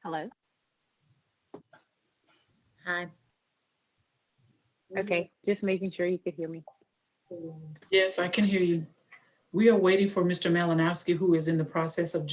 Hello? Hi. Okay, just making sure you could hear me. Yes, I can hear you. We are waiting for Mr. Malinowski, who is in the process of.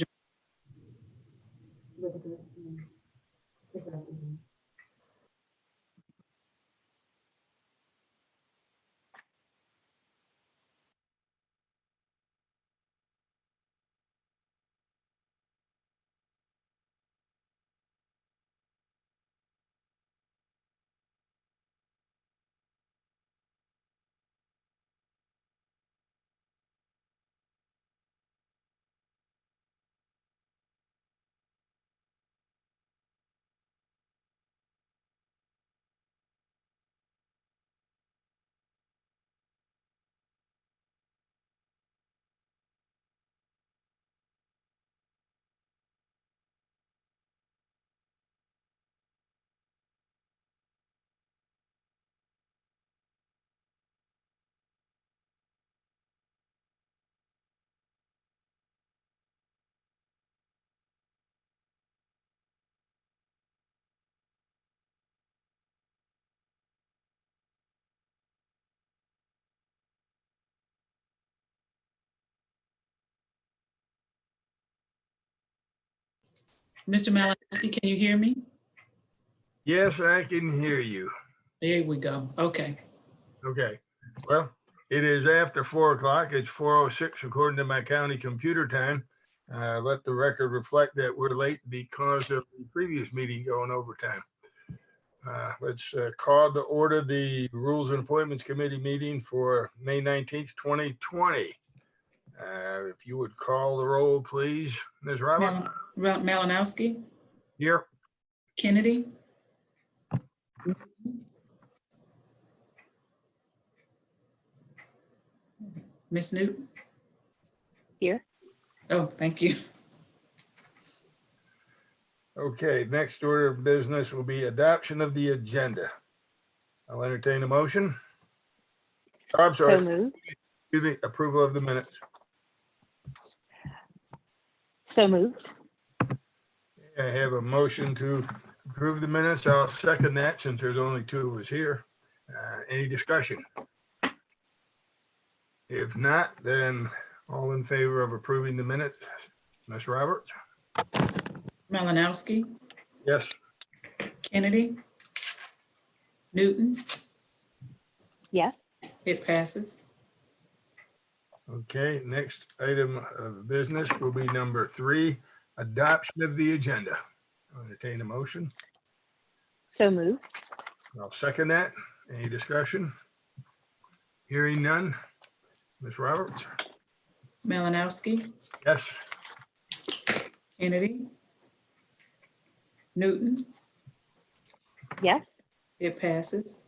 Mr. Malinowski, can you hear me? Yes, I can hear you. There we go. Okay. Okay. Well, it is after 4 o'clock. It's 4:06 according to my county computer time. Let the record reflect that we're late because of the previous meeting going overtime. Let's call to order the Rules and Appointments Committee meeting for May 19th, 2020. If you would call the roll, please. Ms. Robert? Malinowski, Here. Kennedy. Ms. Newton. Here? Oh, thank you. Okay, next order of business will be adoption of the agenda. I'll entertain a motion. Oh, I'm So sorry, moved. excuse me, approval of the minutes. So moved. I have a motion to approve the minutes. I'll second that since there's only two of us here. Any discussion? If not, then all in favor of approving the minutes, Ms. Roberts? Malinowski, Yes. Kennedy, Newton. Yes. It passes. Okay, next item of business will be number 3, adoption of the agenda. I'll entertain a motion. So moved. I'll second that. Any discussion? Hearing none. Ms. Roberts? Malinowski, Yes. Kennedy, Newton. Yes. It passes.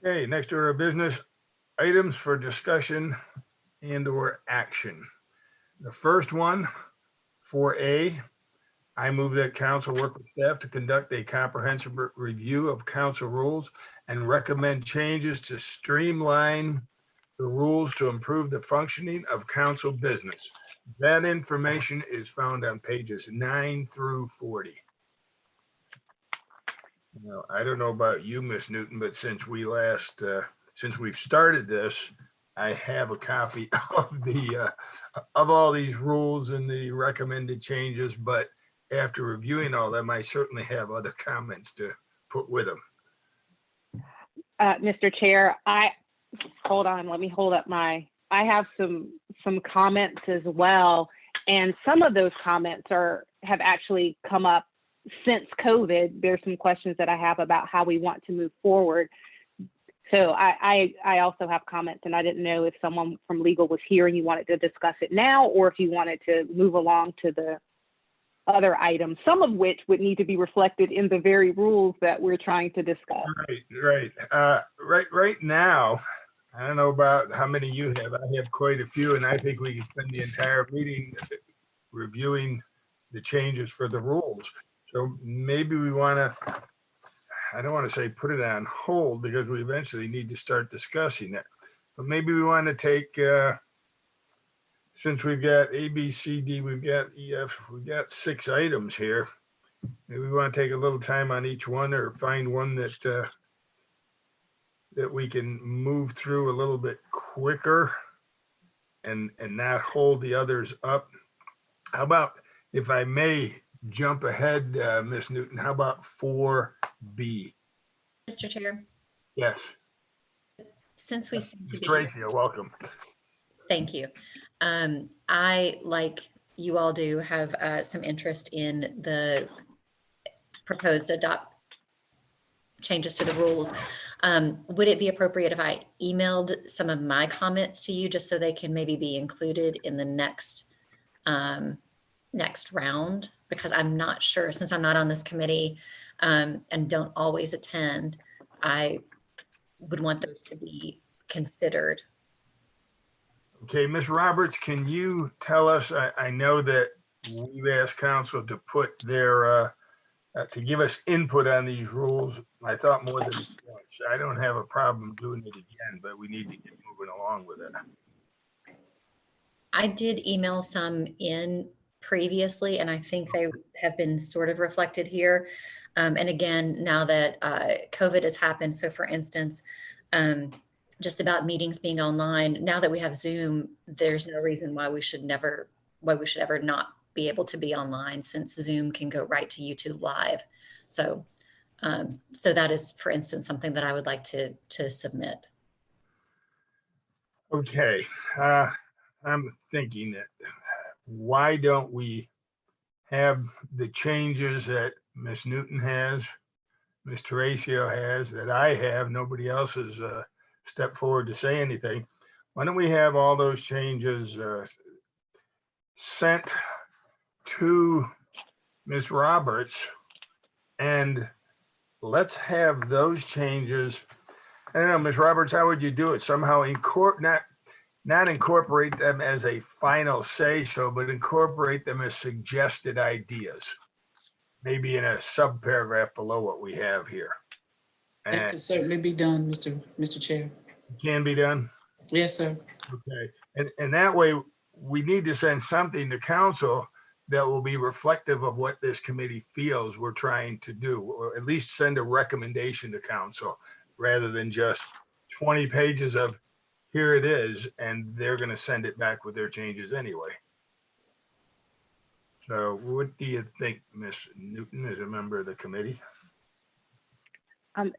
Okay, next order of business, items for discussion and or action. The first one, 4A, I move that council work with staff to conduct a comprehensive review of council rules and recommend changes to streamline the rules to improve the functioning of council business. That information is found on pages 9 through 40. Now, I don't know about you, Miss Newton, but since we've started this, I have a copy of the of all these rules and the recommended changes, but after reviewing all them, I certainly have other comments to put with them. Mr. Chair, hold on, let me hold up I have some comments as well. And some of those comments have actually come up since COVID. There's some questions that I have about how we want to move forward. So I also have comments, and I didn't know if someone from legal was here and you wanted to discuss it now, or if you wanted to move along to the other items, some of which would need to be reflected in the very rules that we're trying to discuss. Right now, I don't know about how many you have. I have quite a few, and I think we can spend the entire meeting reviewing the changes for the rules. So maybe we want to, I don't want to say put it on hold because we eventually need to start discussing it. But maybe we want to take, since we've got A, B, C, D, we've got E, F, we've got 6 items here. maybe we want to take a little time on each one or find one that that we can move through a little bit quicker and not hold the others up. How about, if I may jump ahead, Ms. Newton, how about 4B? Mr. Chair, Yes. since we seem to Ms. be, Tracy, you're welcome. thank you. I, like you all do, have some interest in the proposed changes to the rules. Would it be appropriate if I emailed some of my comments to you just so they can maybe be included in the next round? Because I'm not sure, since I'm not on this committee and don't always attend, I would want those to be considered. Okay, Ms. Roberts, can you tell us, I know that we've asked council to put their, to give us input on these rules. I thought more than once. I don't have a problem doing it again, but we need to get moving along with it. I did email some in previously, and I think they have been sort of reflected here. And again, now that COVID has happened, so for instance, just about meetings being online, now that we have Zoom, there's no reason why we should ever not be able to be online, since Zoom can go right to YouTube Live. So, so that is, for instance, something that I would like to submit. Okay, I'm thinking that why don't we have the changes that Ms. Newton has, Ms. Teresa has, that I have, nobody else has stepped forward to say anything. Why don't we have all those changes sent to Ms. Roberts, and let's have those changes. I don't know, Ms. Roberts, how would you do it? Somehow not incorporate them as a final say so, but incorporate them as suggested ideas, maybe in a sub paragraph below what we have here. That And could certainly be done, Mr. Chair. can be done. Yes, sir. Okay, and that way we need to send something to council that will be reflective of what this committee feels we're trying to do, or at least send a recommendation to council rather than just 20 pages of here it is, and they're going to send it back with their changes anyway. So what do you think, Ms. Newton, as a member of the committee?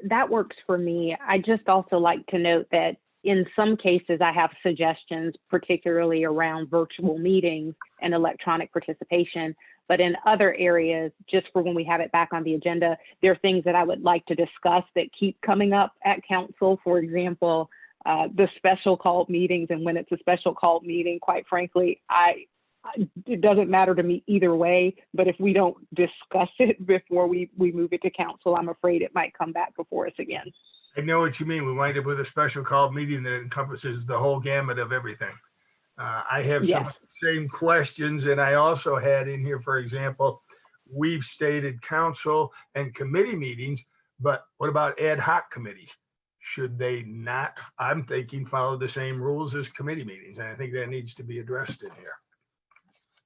That works for me. I just also like to note that in some cases I have suggestions, particularly around virtual meetings and electronic participation. But in other areas, just for when we have it back on the agenda, there are things that I would like to discuss that keep coming up at council. For example, the special called meetings, and when it's a special called meeting, quite frankly, it doesn't matter to me either way, but if we don't discuss it before we move it to council, I'm afraid it might come back before us again. I know what you mean. We wind up with a special called meeting that encompasses the whole gamut of everything. I have some of the same questions, and I also had in here, for example, we've stated council and committee meetings, but what about ad hoc committees? Should they not, I'm thinking, follow the same rules as committee meetings? And I think that needs to be addressed in here.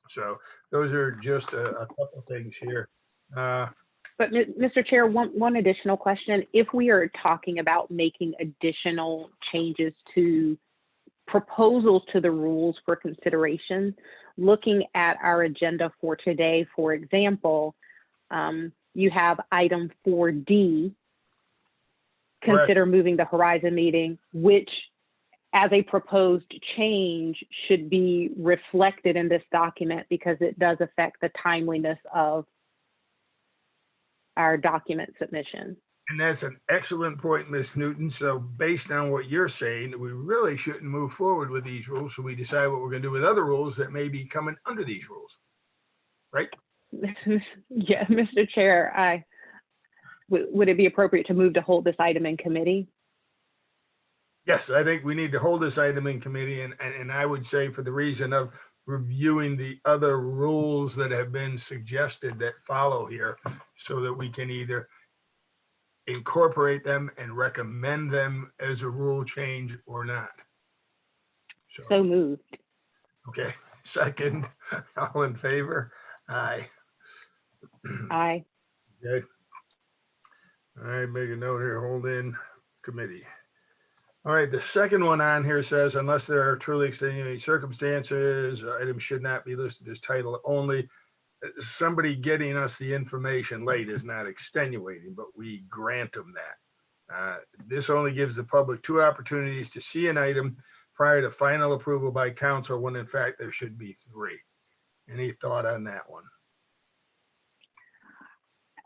So those are just a couple things here. But Mr. Chair, one additional question. If we are talking about making additional changes to proposals to the rules for consideration, looking at our agenda for today, for example, you have item 4D, consider moving the Horizon meeting, which as a proposed change should be reflected in this document because it does affect the timeliness of our document submission. And that's an excellent point, Ms. Newton. So based on what you're saying, we really shouldn't move forward with these rules. So we decide what we're going to do with other rules that may be coming under these rules, right? Yeah, Mr. Chair, would it be appropriate to move to hold this item in committee? Yes, I think we need to hold this item in committee, and I would say for the reason of reviewing the other rules that have been suggested that follow here so that we can either incorporate them and recommend them as a rule change or not. So moved. Okay, second, all in favor? Aye. Aye. Okay. All right, make a note here, hold in committee. All right, the second one on here says, unless there are truly extenuating circumstances, items should not be listed as title only. Somebody getting us the information late is not extenuating, but we grant them that. This only gives the public 2 opportunities to see an item prior to final approval by council, when in fact there should be 3. Any thought on that one?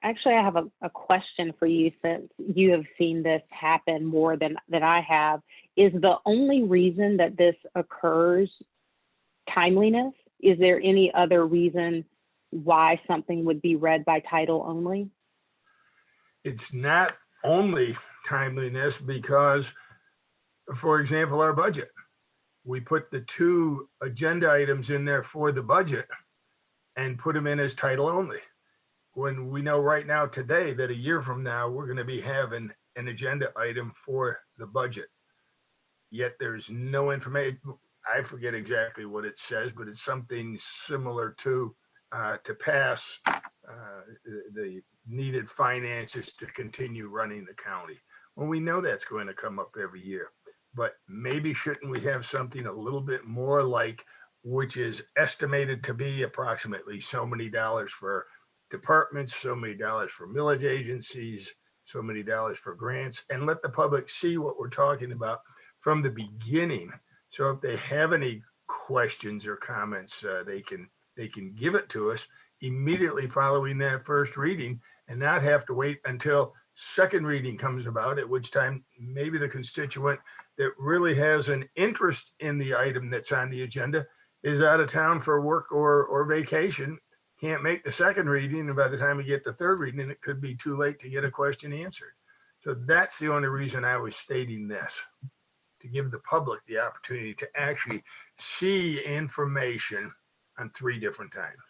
Actually, I have a question for you, since you have seen this happen more than I have. Is the only reason that this occurs timeliness? Is there any other reason why something would be read by title only? It's not only timeliness, because, for example, our budget, we put the 2 agenda items in there for the budget and put them in as title only, when we know right now today that a year from now, we're going to be having an agenda item for the budget. Yet there's no information. I forget exactly what it says, but it's something similar to pass the needed finances to continue running the county. Well, we know that's going to come up every year, but maybe shouldn't we have something a little bit more like, which is estimated to be approximately so many dollars for departments, so many dollars for millage agencies, so many dollars for grants, and let the public see what we're talking about from the beginning. So if they have any questions or comments, they can give it to us immediately following that first reading, and not have to wait until second reading comes about, at which time maybe the constituent that really has an interest in the item that's on the agenda is out of town for work or vacation, can't make the second reading, and by the time we get to third reading, it could be too late to get a question answered. So that's the only reason I was stating this, to give the public the opportunity to actually see information on 3 different times.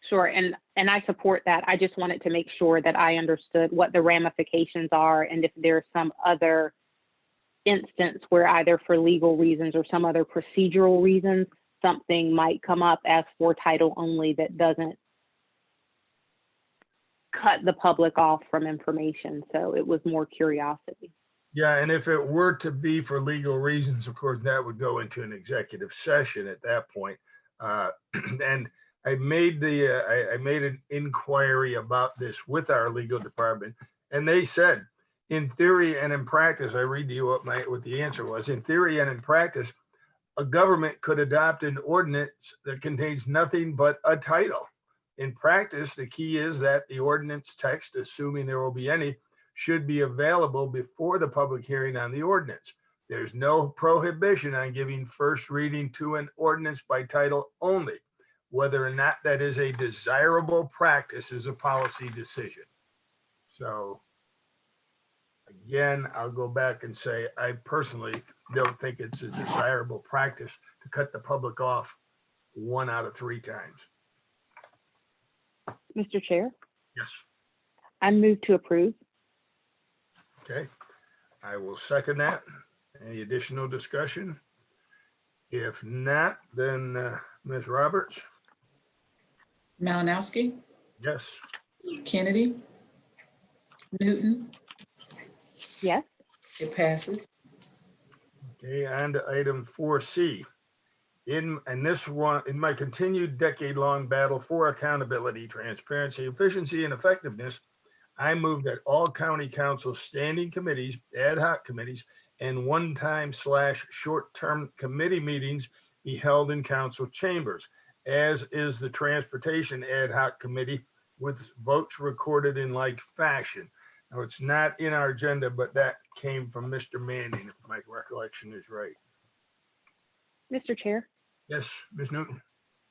Sure, and I support that. I just wanted to make sure that I understood what the ramifications are, and if there's some other instance where either for legal reasons or some other procedural reasons, something might come up as for title only that doesn't cut the public off from information. So it was more curiosity. Yeah, and if it were to be for legal reasons, of course, that would go into an executive session at that point. And I made an inquiry about this with our legal department, and they said, in theory and in practice, I read to you what the answer was. In theory and in practice, a government could adopt an ordinance that contains nothing but a title. In practice, the key is that the ordinance text, assuming there will be any, should be available before the public hearing on the ordinance. There's no prohibition on giving first reading to an ordinance by title only. Whether or not that is a desirable practice is a policy decision. So again, I'll go back and say, I personally don't think it's a desirable practice to cut the public off 1 out of 3 times. Mr. Chair, Yes. I move to approve. Okay. I will second that. Any additional discussion? If not, then Ms. Roberts? Malinowski, Yes. Kennedy, Newton, Yes. it passes. Okay, on to item 4C. In my continued decade-long battle for accountability, transparency, efficiency, and effectiveness, I move that all county council standing committees, ad hoc committees, and one-time / short-term committee meetings be held in council chambers, as is the transportation ad hoc committee, with votes recorded in like fashion. Now, it's not in our agenda, but that came from Mr. Manning, if my recollection is right. Mr. Chair, Yes, Ms. Newton.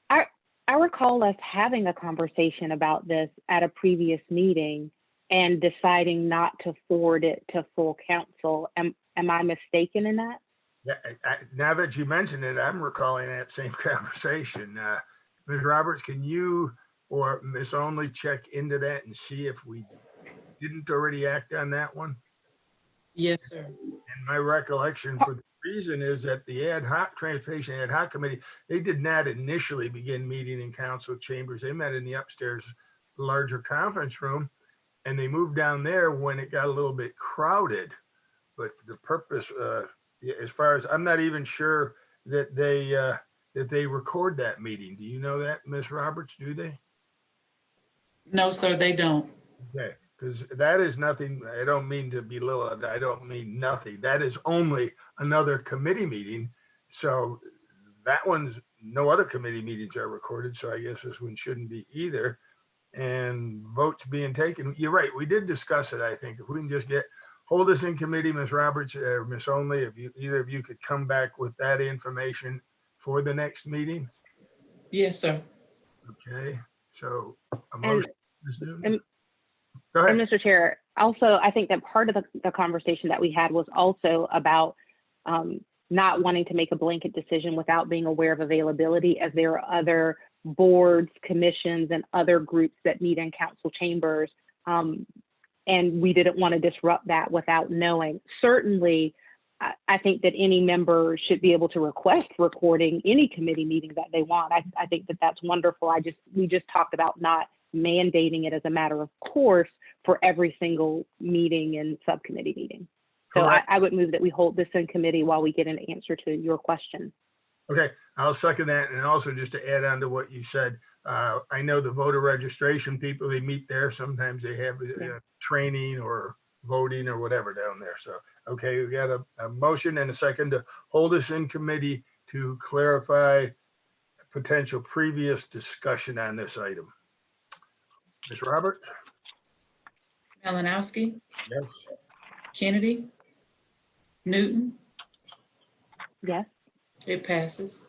I recall us having a conversation about this at a previous meeting and deciding not to forward it to full council. Am I mistaken in that? Yeah, now that you mentioned it, I'm recalling that same conversation. Ms. Roberts, can you or Ms. Only check into that and see if we didn't already act on that one? Yes, sir. And my recollection for the reason is that the transportation ad hoc committee, they did not initially begin meeting in council chambers. They met in the upstairs larger conference room, and they moved down there when it got a little bit crowded. But the purpose, as far as, I'm not even sure that they record that meeting. Do you know that, Ms. Roberts? Do they? No, sir, they don't. Okay, because that is nothing. I don't mean to belittle it. I don't mean nothing. That is only another committee meeting. So that one's, no other committee meetings are recorded. So I guess this one shouldn't be either. And votes being taken. You're right. We did discuss it. I think if we can just hold us in committee, Ms. Roberts, Ms. Only, if either of you could come back with that information for the next meeting. Yes, sir. Okay. So a motion. Ms. Newton? and Go ahead. And Mr. Chair, also, I think that part of the conversation that we had was also about not wanting to make a blanket decision without being aware of availability, as there are other boards, commissions, and other groups that meet in council chambers. And we didn't want to disrupt that without knowing. Certainly, I think that any member should be able to request recording any committee meeting that they want. I think that that's wonderful. We just talked about not mandating it as a matter of course for every single meeting and subcommittee meeting. So I would move that we hold this in committee while we get an answer to your question. Okay, I'll second that. And also just to add on to what you said, I know the voter registration people, they meet there. Sometimes they have training or voting or whatever down there. So, okay, we got a motion and a second to hold us in committee to clarify potential previous discussion on this item. Ms. Roberts? Malinowski, Yes. Kennedy, Newton, Yes. it passes.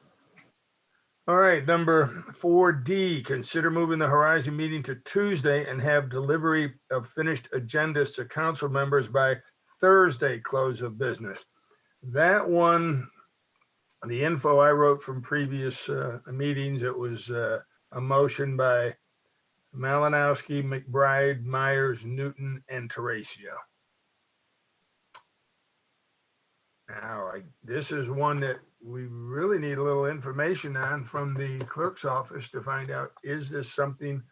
All right, number 4D, consider moving the Horizon meeting to Tuesday and have delivery of finished agendas to council members by Thursday close of business. That one, the info I wrote from previous meetings, it was a motion by Malinowski, McBride, Myers, Newton, and Teresa. Now, this is one that we really need a little information on from the clerk's office to find out, is this something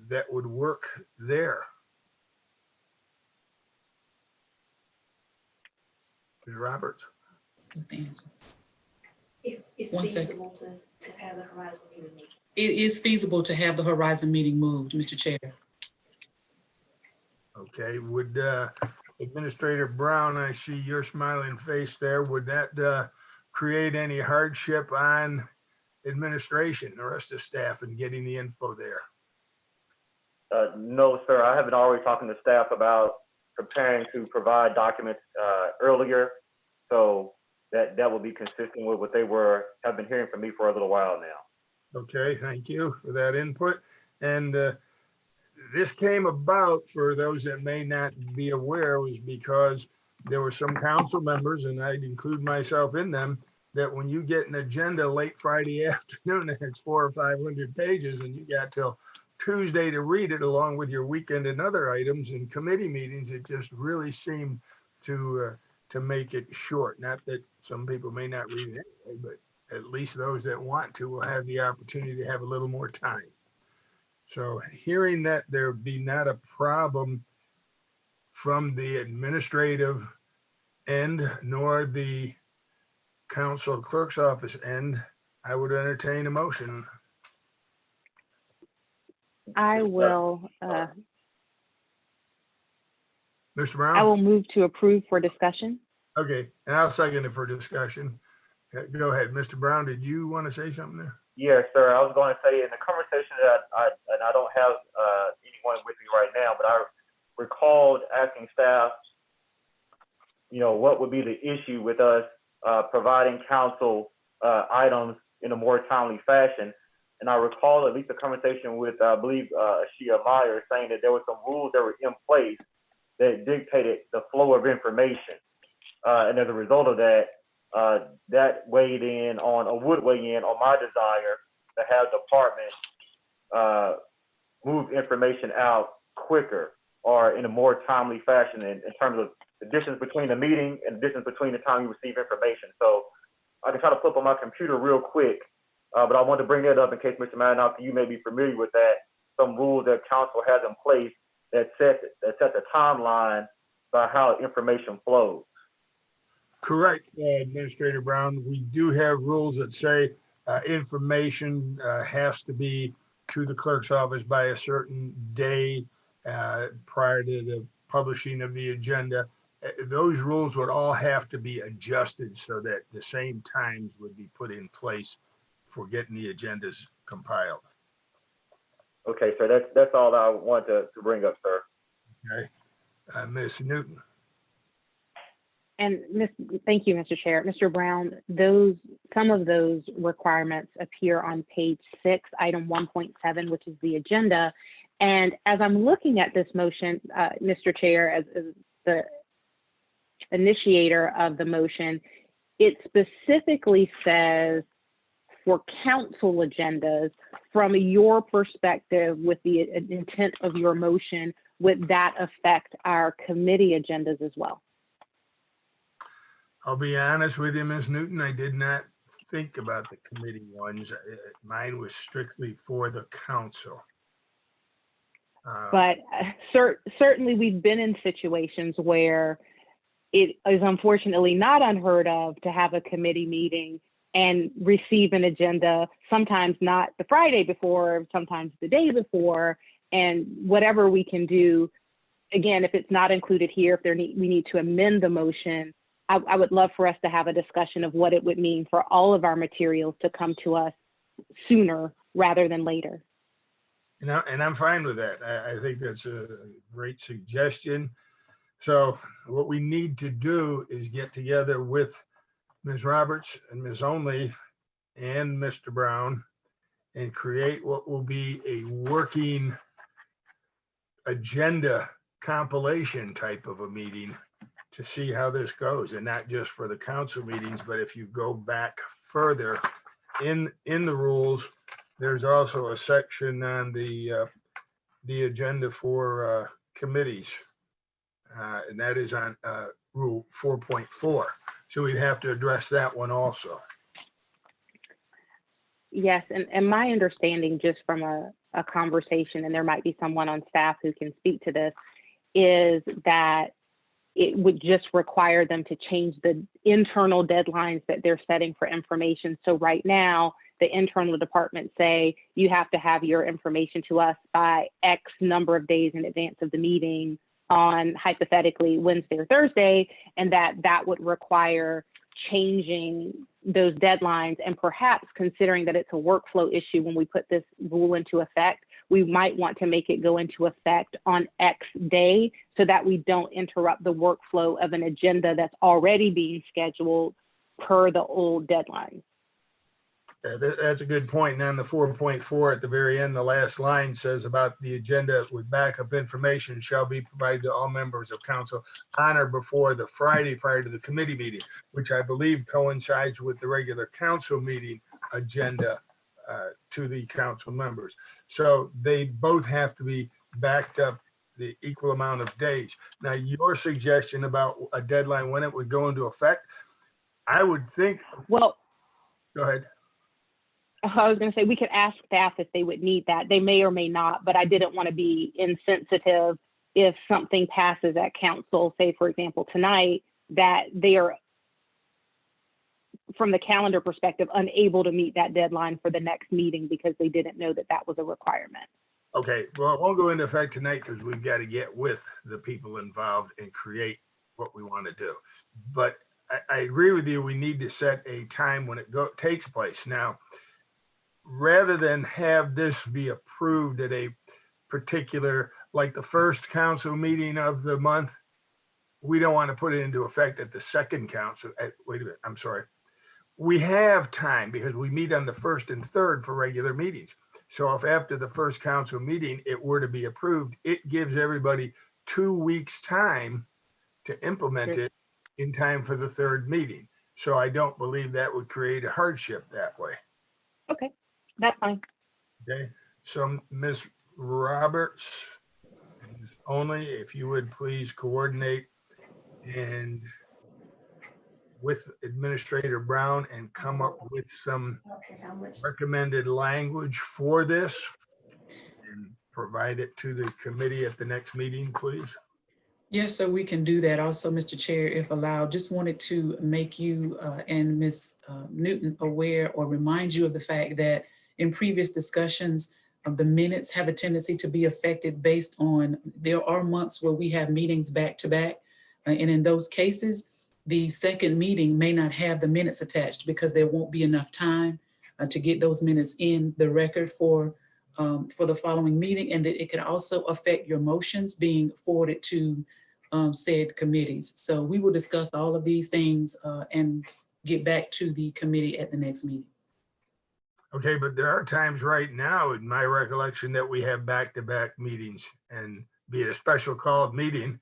that would work there? Ms. Roberts? It's One feasible to have the Horizon meeting moved. It is feasible to have the Horizon meeting moved, Mr. Chair. Okay, would Administrator Brown, I see your smiling face there, would that create any hardship on administration, the rest of staff, in getting the info there? No, sir. I have been already talking to staff about preparing to provide documents earlier, so that will be consistent with what they have been hearing from me for a little while now. Okay, thank you for that input. And this came about, for those that may not be aware, was because there were some council members, and I'd include myself in them, that when you get an agenda late Friday afternoon and it's 400 or 500 pages and you got till Tuesday to read it along with your weekend and other items and committee meetings, it just really seemed to make it short. Not that some people may not read it anyway, but at least those that want to will have the opportunity to have a little more time. So hearing that there be not a problem from the administrative end nor the council clerk's office end, I would entertain a motion. I will Mr. Brown? I will move to approve for discussion. Okay, and I'll second it for discussion. Go ahead, Mr. Brown, did you want to say something there? Yes, sir. I was going to say in the conversation that I don't have anyone with me right now, but I recalled asking staff, what would be the issue with us providing council items in a more timely fashion. And I recall at least a conversation with, I believe, Ashia Myers, saying that there were some rules that were in place that dictated the flow of information. And as a result of that, that would weigh in on my desire to have departments move information out quicker. or in a more timely fashion in terms of the distance between the meeting and the distance between the time you receive information. So I can try to flip on my computer real quick, but I want to bring that up in case Mr. Malinowski, you may be familiar with that, some rules that council has in place that set the timeline by how information flows. Correct, Administrator Brown. We do have rules that say information has to be to the clerk's office by a certain day prior to the publishing of the agenda. Those rules would all have to be adjusted so that the same times would be put in place for getting the agendas compiled. Okay, so that's all I want to bring up, sir. Okay, Ms. Newton. And thank you, Mr. Chair. Mr. Brown, some of those requirements appear on page 6, item 1.7, which is the agenda. And as I'm looking at this motion, Mr. Chair, as the initiator of the motion, it specifically says for council agendas, from your perspective with the intent of your motion, would that affect our committee agendas as well? I'll be honest with you, Ms. Newton, I did not think about the committee ones. Mine was strictly for the council. But certainly we've been in situations where it is unfortunately not unheard of to have a committee meeting and receive an agenda, sometimes not the Friday before, sometimes the day before, and whatever we can do. Again, if it's not included here, if we need to amend the motion, I would love for us to have a discussion of what it would mean for all of our materials to come to us sooner rather than later. And I'm fine with that. I think that's a great suggestion. So what we need to do is get together with Ms. Roberts and Ms. Only and Mr. Brown and create what will be a working agenda compilation type of a meeting to see how this goes, and not just for the council meetings, but if you go back further in the rules, there's also a section on the agenda for committees, and that is on rule 4.4. So we'd have to address that one also. Yes, and my understanding just from a conversation, and there might be someone on staff who can speak to this, is that it would just require them to change the internal deadlines that they're setting for information. So right now, the internal departments say you have to have your information to us by X number of days in advance of the meeting on hypothetically Wednesday or Thursday, and that would require changing those deadlines, and perhaps considering that it's a workflow issue when we put this rule into effect, we might want to make it go into effect on X day so that we don't interrupt the workflow of an agenda that's already being scheduled per the old deadline. That's a good point. And on the 4.4 at the very end, the last line says about the agenda with backup information shall be provided to all members of council on or before the Friday prior to the committee meeting, which I believe coincides with the regular council meeting agenda to the council members. So they both have to be backed up the equal amount of days. Now, your suggestion about a deadline when it would go into effect, I would think. Well, go ahead. I was going to say we could ask staff if they would need that. They may or may not, but I didn't want to be insensitive if something passes at council, say, for example, tonight, that they are, from the calendar perspective, unable to meet that deadline for the next meeting because they didn't know that that was a requirement. Okay, well, it won't go into effect tonight because we've got to get with the people involved and create what we want to do. But I agree with you. We need to set a time when it takes place. Now, rather than have this be approved at a particular, like the first council meeting of the month, we don't want to put it into effect at the second council. Wait a minute, I'm sorry. We have time because we meet on the 1st and 3rd for regular meetings. So if after the first council meeting, it were to be approved, it gives everybody 2 weeks time to implement it in time for the 3rd meeting. So I don't believe that would create a hardship that way. Okay, that's fine. Okay, so Ms. Roberts, Ms. only. If you would please coordinate and with Administrator Brown and come up with some I don't care how much. recommended language for this and provide it to the committee at the next meeting, please. Yes, so we can do that also, Mr. Chair, if allowed. Just wanted to make you and Ms. Newton aware or remind you of the fact that in previous discussions, the minutes have a tendency to be affected based on, there are months where we have meetings back to back. And in those cases, the second meeting may not have the minutes attached because there won't be enough time to get those minutes in the record for the following meeting. And that it could also affect your motions being forwarded to said committees. So we will discuss all of these things and get back to the committee at the next meeting. Okay, but there are times right now, in my recollection, that we have back-to-back meetings, and be it a special called meeting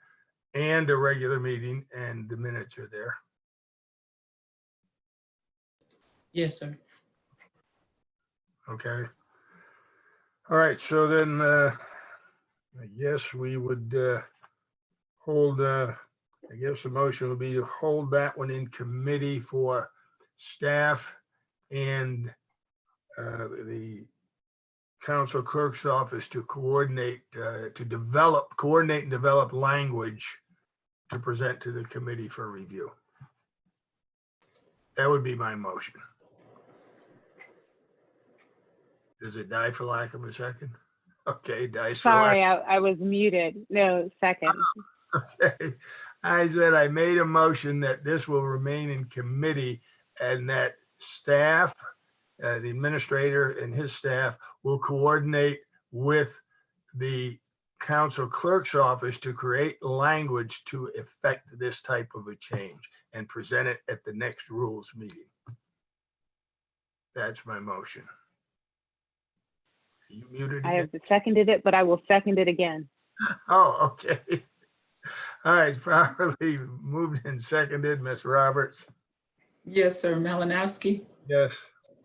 and a regular meeting, and the minutes are there. Yes, sir. Okay. All right, so then I guess we would hold, I guess the motion would be to hold that one in committee for staff and the council clerk's office to coordinate, coordinate and develop language to present to the committee for review. That would be my motion. Does it die for lack of a second? Okay, dies for lack. Sorry, I was muted. No, second. Okay. I said I made a motion that this will remain in committee and that staff, the administrator and his staff will coordinate with the council clerk's office to create language to effect this type of a change and present it at the next rules meeting. That's my motion. You muted I again? have seconded it, but I will second it again. Oh, okay. All right, properly moved and seconded. Ms. Roberts? Yes, sir. Malinowski, Yes.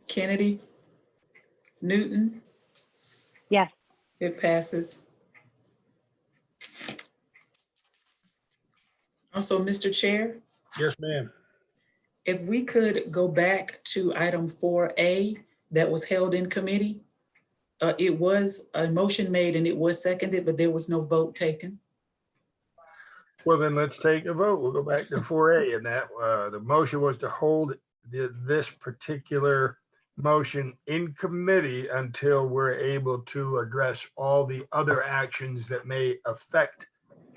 Kennedy, Newton, Yes. it passes. Also, Mr. Chair, Yes, ma'am. if we could go back to item 4A that was held in committee. It was a motion made and it was seconded, but there was no vote taken. Well, then let's take a vote. We'll go back to 4A, and that the motion was to hold this particular motion in committee until we're able to address all the other actions that may affect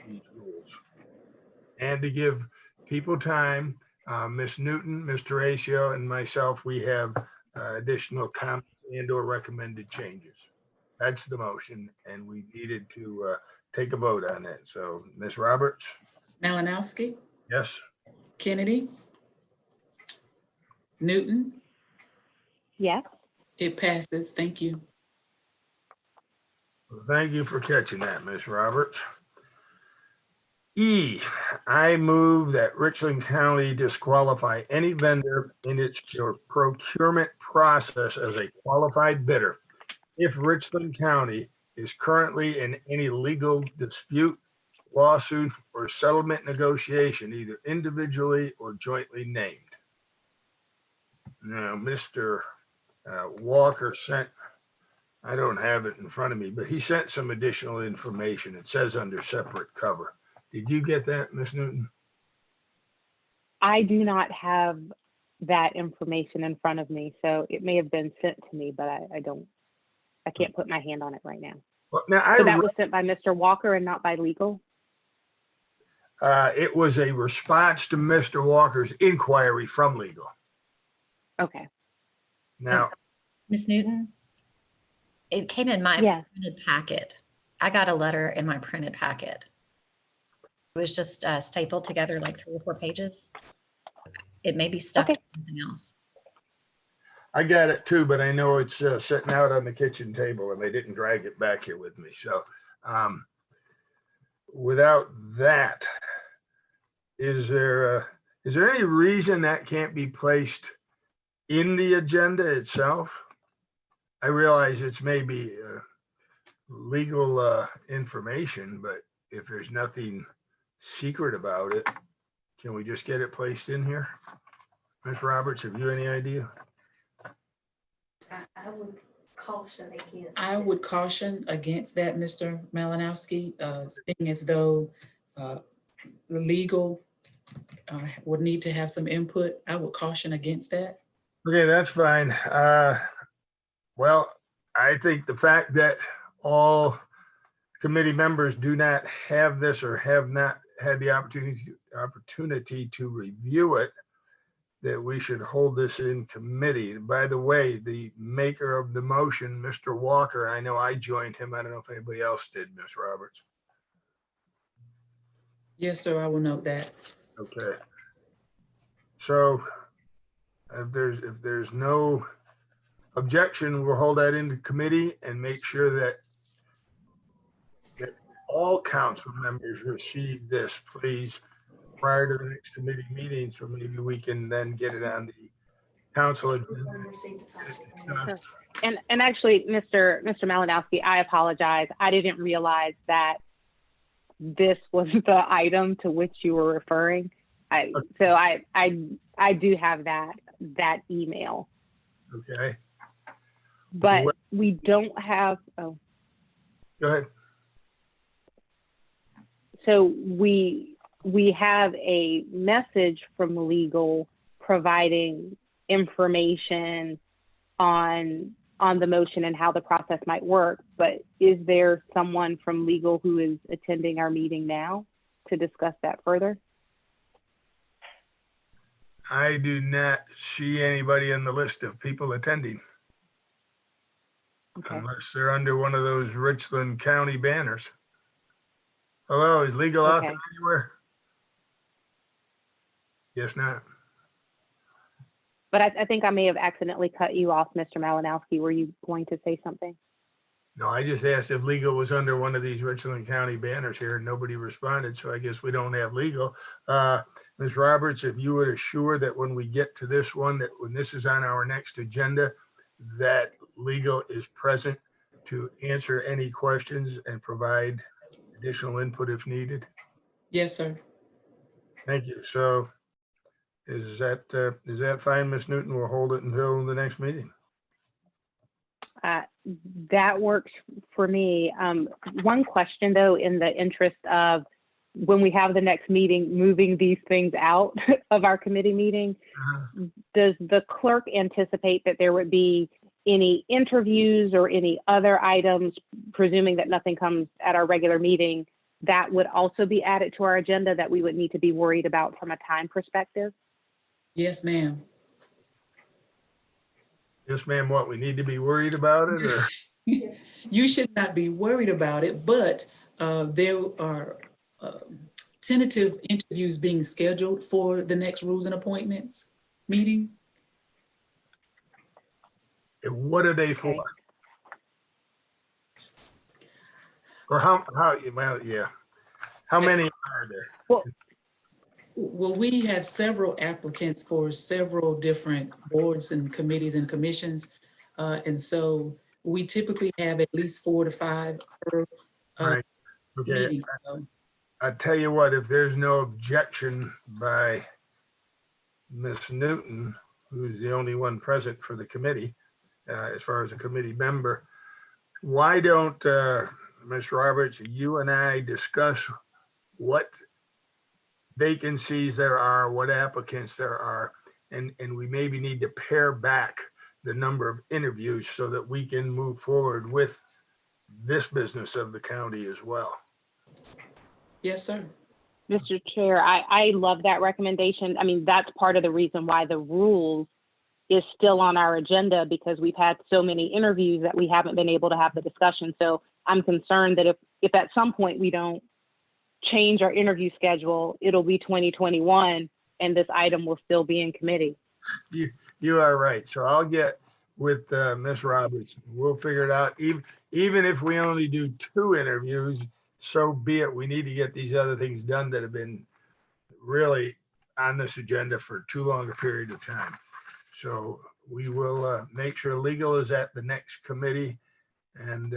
these rules. And to give people time, Ms. Newton, Mr. Ratio, and myself, we have additional comments and or recommended changes. That's the motion, and we needed to take a vote on that. So, Ms. Roberts? Malinowski, Yes. Kennedy, Newton, Yes. it passes. Thank you. Well, thank you for catching that, Ms. Roberts. E, I move that Richland County disqualify any vendor in its procurement process as a qualified bidder if Richland County is currently in any legal dispute, lawsuit, or settlement negotiation, either individually or jointly named. Now, Mr. Walker sent, I don't have it in front of me, but he sent some additional information. It says under separate cover. Did you get that, Ms. Newton? I do not have that information in front of me, so it may have been sent to me, but I can't put my hand on it right now. Well, now So that was sent by Mr. Walker and not by legal? it was a response to Mr. Walker's inquiry from legal. Okay. Now, Ms. Newton, it came in my Yes. printed packet. I got a letter in my printed packet. It was just stapled together like 3 or 4 pages. It may be stuck Okay. to something else. I got it too, but I know it's sitting out on the kitchen table and they didn't drag it back here with me. So without that, is there any reason that can't be placed in the agenda itself? I realize it's maybe legal information, but if there's nothing secret about it, can we just get it placed in here? Ms. Roberts, have you any idea? I would caution against. I would caution against that, Mr. Malinowski, seeing as though the legal would need to have some input. I would caution against that. Okay, that's fine. Well, I think the fact that all committee members do not have this or have not had the opportunity to review it, that we should hold this in committee. By the way, the maker of the motion, Mr. Walker, I know I joined him. I don't know if anybody else did, Ms. Roberts. Yes, sir, I will note that. Okay. So if there's no objection, we'll hold that into committee and make sure that all council members receive this, please, prior to the next committee meeting, so maybe we can then get it on the council agenda. Sure. And actually, Mr. Malinowski, I apologize. I didn't realize that this was the item to which you were referring. So I do have that email, Okay, but we don't have. Oh, go ahead. so we have a message from legal providing information on the motion and how the process might work. But is there someone from legal who is attending our meeting now to discuss that further? I do not see anybody on the list of people attending. Okay. Unless they're under one of those Richland County banners. Hello, is legal out there Okay. anywhere? Yes, not. But I think I may have accidentally cut you off, Mr. Malinowski. Were you going to say something? No, I just asked if legal was under one of these Richland County banners here, and nobody responded, so I guess we don't have legal. Ms. Roberts, if you would assure that when we get to this one, that when this is on our next agenda, that legal is present to answer any questions and provide additional input if needed. Yes, sir. Thank you. So is that fine, Ms. Newton? We'll hold it until the next meeting. That works for me. One question though, in the interest of when we have the next meeting, moving these things out of our committee meeting, does the clerk anticipate that there would be any interviews or any other items, presuming that nothing comes at our regular meeting, that would also be added to our agenda that we would need to be worried about from a time perspective? Yes, ma'am. Yes, ma'am, what, we need to be worried about it, or? You should not be worried about it, but there are tentative interviews being scheduled for the next rules and appointments meeting. And what are they for? Okay. Or well, yeah. How many are there? Well, we have several applicants for several different boards and committees and commissions. And so we typically have at least 4 to 5 per Right. Okay. meeting. I tell you what, if there's no objection by Ms. Newton, who's the only one present for the committee, as far as a committee member, why don't Ms. Roberts, you and I discuss what vacancies there are, what applicants there are, and we maybe need to pare back the number of interviews so that we can move forward with this business of the county as well. Yes, sir. Mr. Chair, I love that recommendation. I mean, that's part of the reason why the rules is still on our agenda, because we've had so many interviews that we haven't been able to have the discussion. So I'm concerned that if at some point we don't change our interview schedule, it'll be 2021 and this item will still be in committee. You are right. So I'll get with Ms. Roberts. We'll figure it out. Even if we only do 2 interviews, so be it. We need to get these other things done that have been really on this agenda for too long a period of time. So we will make sure legal is at the next committee, and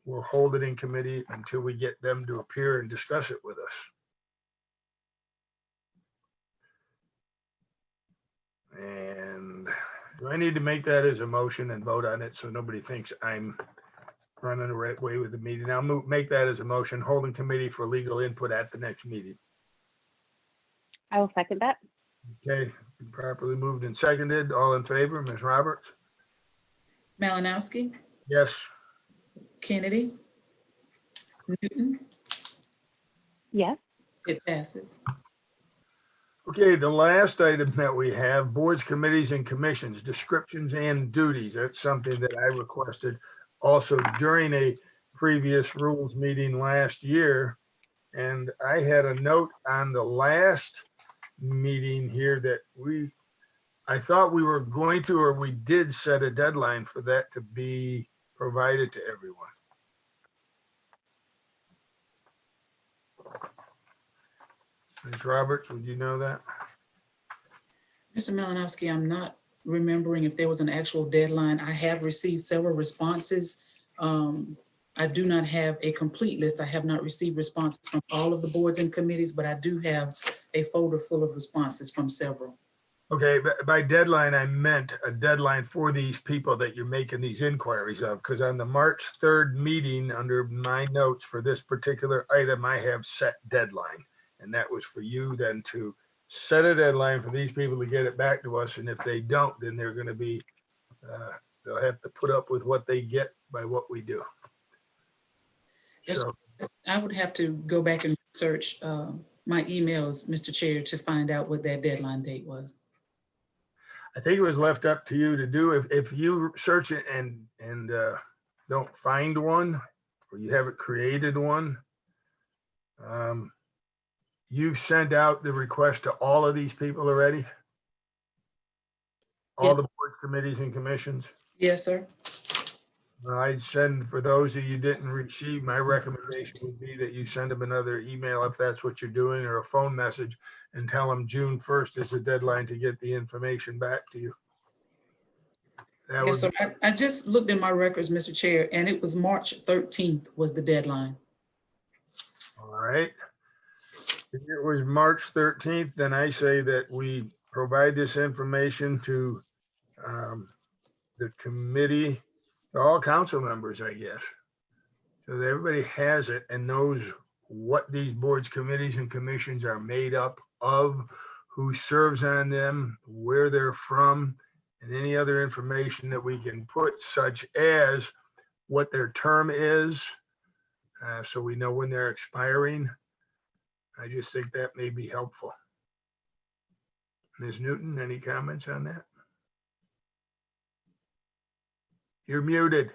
we'll hold it in committee until we get them to appear and discuss it with us. And do I need to make that as a motion and vote on it so nobody thinks I'm running the right way with the meeting? I'll make that as a motion, holding committee for legal input at the next meeting. I will second that. Okay, properly moved and seconded. All in favor, Ms. Roberts? Malinowski, Yes. Kennedy, Newton, Yes. it passes. Okay, the last item that we have, boards, committees, and commissions, descriptions and duties. That's something that I requested also during a previous rules meeting last year. And I had a note on the last meeting here that I thought we were going to, or we did set a deadline for that to be provided to everyone. Ms. Roberts, would you know that? Mr. Malinowski, I'm not remembering if there was an actual deadline. I have received several responses. I do not have a complete list. I have not received responses from all of the boards and committees, but I do have a folder full of responses from several. Okay, but by deadline, I meant a deadline for these people that you're making these inquiries of, because on the March 3rd meeting, under my notes for this particular item, I have set deadline. And that was for you then to set a deadline for these people to get it back to us. And if they don't, then they're going to be, they'll have to put up with what they get by what we do. Yes, So, I would have to go back and search my emails, Mr. Chair, to find out what that deadline date was. I think it was left up to you to do. If you search it and don't find one, or you haven't created one, you've sent out the request to all of these people already? All the boards, committees, and commissions? Yes, sir. I'd send, for those of you didn't receive, my recommendation would be that you send them another email if that's what you're doing, or a phone message, and tell them June 1st is the deadline to get the information back to you. That Yes, would sir. I just looked in my records, Mr. Chair, and it was March 13th was the deadline. all right. If it was March 13th, then I say that we provide this information to the committee, to all council members, I guess, so that everybody has it and knows what these boards, committees, and commissions are made up of, who serves on them, where they're from, and any other information that we can put, such as what their term is, so we know when they're expiring. I just think that may be helpful. Ms. Newton, any comments on that? You're muted.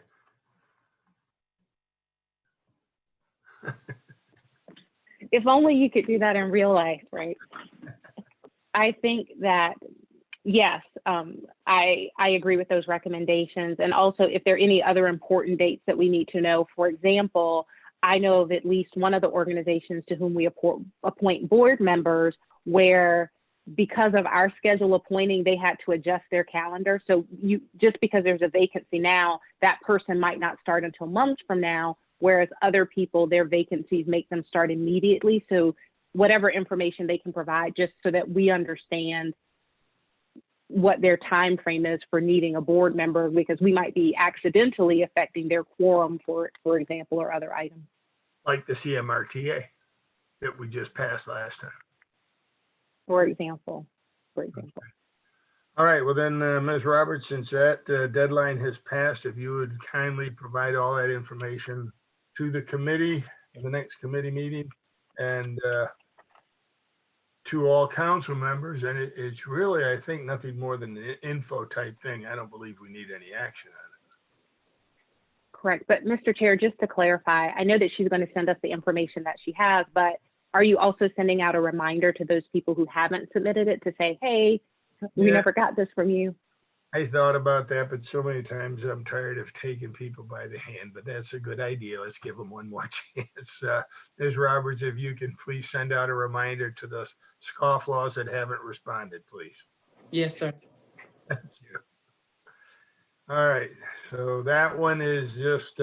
If only you could do that in real life, right? I think that, yes, I agree with those recommendations. And also, if there are any other important dates that we need to know, for example, I know of at least one of the organizations to whom we appoint board members where, because of our schedule appointing, they had to adjust their calendar. So just because there's a vacancy now, that person might not start until months from now, whereas other people, their vacancies make them start immediately. So whatever information they can provide, just so that we understand what their time frame is for needing a board member, because we might be accidentally affecting their quorum, for example, or other items. Like the CMRTA that we just passed last time. For example. All right, well then, Ms. Roberts, since that deadline has passed, if you would kindly provide all that information to the committee in the next committee meeting, and to all council members. And it's really, I think, nothing more than an info type thing. I don't believe we need any action on it. Correct. But Mr. Chair, just to clarify, I know that she's going to send us the information that she has, but are you also sending out a reminder to those people who haven't submitted it to say, hey, we never got this from you? I thought about that, but so many times I'm tired of taking people by the hand, but that's a good idea. Let's give them one more chance. Ms. Roberts, if you can please send out a reminder to the scofflaws that haven't responded, please. Yes, sir. Thank you. All right, so that one is just,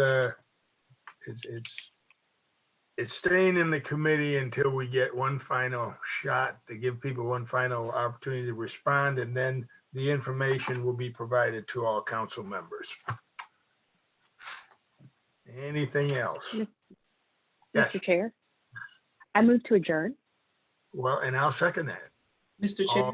it's staying in the committee until we get one final shot to give people one final opportunity to respond, and then the information will be provided to all council members. Anything else? Yes. Mr. Chair, I move to adjourn. Well, and I'll second that. Mr. Chair,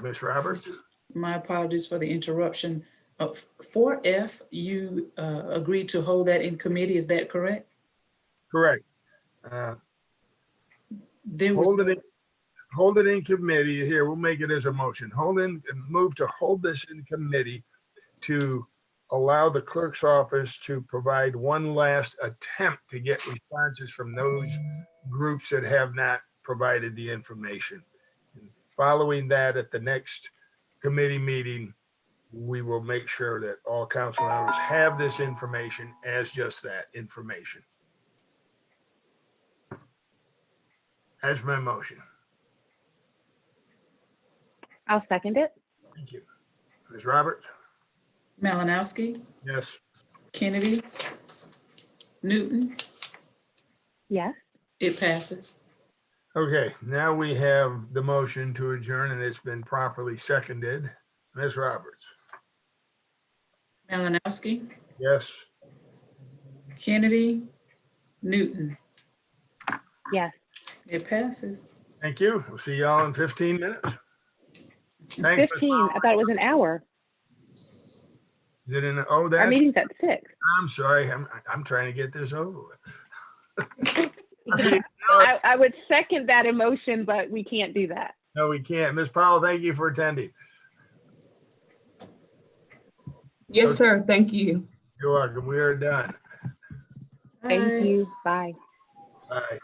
Ms. Roberts? my apologies for the interruption. 4F, you agreed to hold that in committee, is that correct? Correct. There was Hold it in committee. Here, we'll make it as a motion. Move to hold this in committee to allow the clerk's office to provide one last attempt to get responses from those groups that have not provided the information. And following that, at the next committee meeting, we will make sure that all council members have this information as just that, information. That's my motion. I'll second it. Thank you. Ms. Roberts? Malinowski, Yes. Kennedy, Newton, Yes. it passes. Okay, now we have the motion to adjourn, and it's been properly seconded. Ms. Roberts? Malinowski, Yes. Kennedy, Newton, Yes. it passes. Thank you. We'll see y'all in 15 minutes. Thanks, Ms. 15. I thought it was an hour. Is it in? Our That's, meeting's at 6. I'm sorry. I'm trying to get this over with. I would second that emotion, but we can't do that. No, we can't. Ms. Powell, thank you for attending. Yes, sir. Thank you. You're welcome. We are done. Thank you. Bye. Bye.